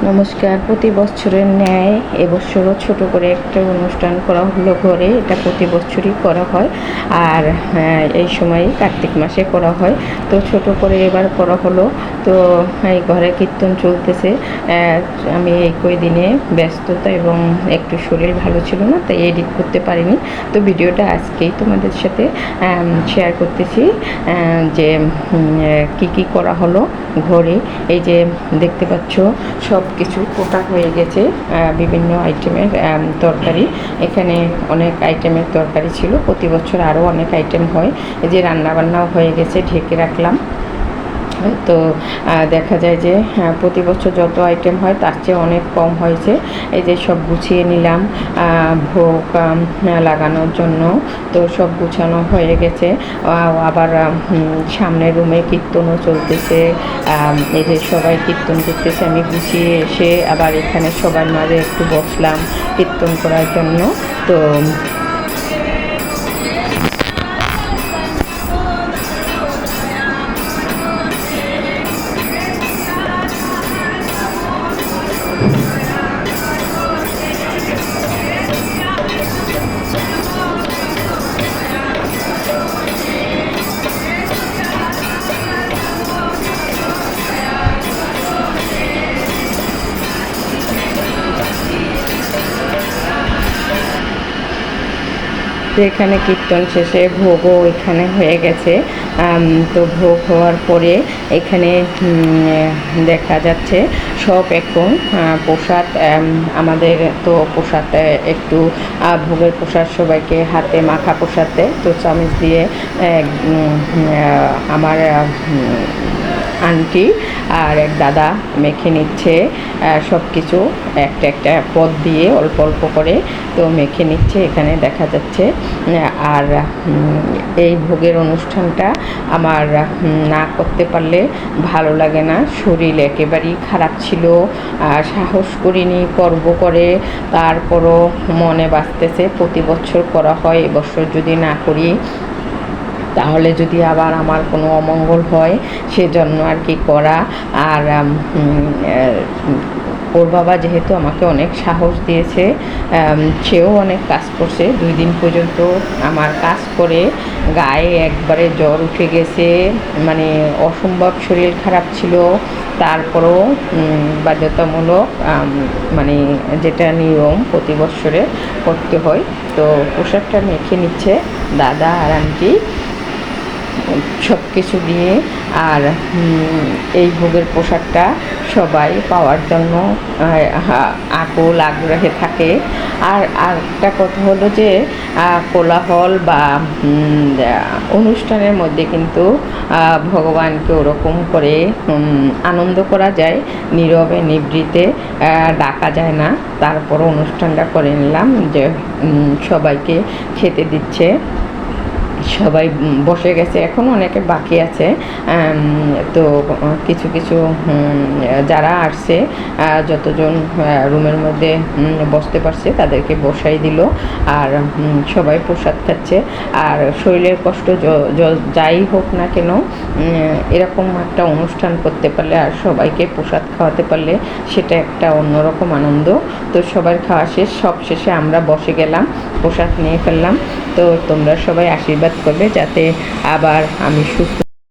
নমস্কার। প্রতি বছরের ন্যায় এবছরও ছোট করে একটা অনুষ্ঠান করা হলো ঘরে। এটা প্রতি বছরই করা হয়, আর এই সময় কার্তিক মাসে করা হয়। তো ছোট করে এবার করা হলো। তো এই ঘরে কীর্তন চলতেছে। আমি এই কয়দিনে ব্যস্ততা এবং একটু শরীর ভালো ছিল না, তাই এডিট করতে পারিনি। তো ভিডিওটা আজকেই তোমাদের সাথে শেয়ার করতেছি যে কি করা হলো ঘরে। এই যে দেখতে পাচ্ছ সব কিছু কোটা হয়ে গেছে, বিভিন্ন আইটেমের তরকারি। এখানে অনেক আইটেমের তরকারি ছিল, প্রতি বছর আরও অনেক আইটেম হয়। এই যে রান্নাবান্নাও হয়ে গেছে, ঢেকে রাখলাম। তো দেখা যায় যে প্রতি বছর যত আইটেম হয় তার চেয়ে অনেক কম হয়েছে। এই যে সব গুছিয়ে নিলাম ভোগ লাগানোর জন্য। তো সব গুছানো হয়ে গেছে। আবার সামনের রুমে কীর্তনও চলতেছে। এই যে সবাই কীর্তন করতেছে, আমি গুছিয়ে এসে আবার এখানে সবার মাঝে একটু বসলাম কীর্তন করার জন্য। তো এখানে কীর্তন শেষে ভোগও এখানে হয়ে গেছে। তো ভোগ হওয়ার পরে এখানে দেখা যাচ্ছে সব এখন প্রসাদ। আমাদের তো প্রসাদ একটু ভোগের প্রসাদ সবাইকে হাতে মাখা প্রসাদ দেয়। তো চামচ দিয়ে আমার আন্টি আর এক দাদা মেখে নিচ্ছে সব কিছু একটা একটা পদ দিয়ে অল্প অল্প করে। তো মেখে নিচ্ছে এখানে দেখা যাচ্ছে। আর এই ভোগের অনুষ্ঠানটা আমার না করতে পারলে ভালো লাগে না। শরীর একেবারেই খারাপ ছিল, সাহস করিনি করব করে। তারপরও মনে বাঁচতেছে প্রতি বছর করা হয়, এবছর যদি না করি তাহলে যদি আবার আমার কোনো অমঙ্গল হয়, সেজন্য আর কি করা। আর ওর বাবা যেহেতু আমাকে অনেক সাহস দিয়েছে, সেও অনেক কাজ করছে। 2 দিন পর্যন্ত আমার কাজ করে গায়ে একবারে জ্বর উঠে গেছে, মানে অসম্ভব শরীর খারাপ ছিল। তারপরও বাধ্যতামূলক মানে যেটা নিয়ম প্রতি বছরে করতে হয়। তো পোশাকটা মেখে নিচ্ছে দাদা আর আন্টি সব কিছু দিয়ে। আর এই ভোগের পোশাকটা সবাই পাওয়ার জন্য আকুল আগ্রহে থাকে। আর একটা কথা হলো যে কোলাহল বা অনুষ্ঠানের মধ্যে কিন্তু ভগবানকে ওরকম করে আনন্দ করা যায়, নীরবে নিভৃতে ডাকা যায় না। তারপর অনুষ্ঠানটা করে নিলাম যে সবাইকে খেতে দিচ্ছে। সবাই বসে গেছে, এখনও অনেকে বাকি আছে। তো কিছু কিছু যারা আসছে, যতজন রুমের মধ্যে বসতে পারছে তাদেরকে বসাই দিল। আর সবাই প্রসাদ খাচ্ছে। আর শরীরের কষ্ট যাই হোক না কেন, এরকম একটা অনুষ্ঠান করতে পারলে আর সবাইকে প্রসাদ খাওয়াতে পারলে সেটা একটা অন্যরকম আনন্দ। তো সবার খাওয়া শেষ, সব শেষে আমরা বসে গেলাম, প্রসাদ নিয়ে ফেললাম। তো তোমরা সবাই আশীর্বাদ করবে যাতে আবার আমি সুস্থ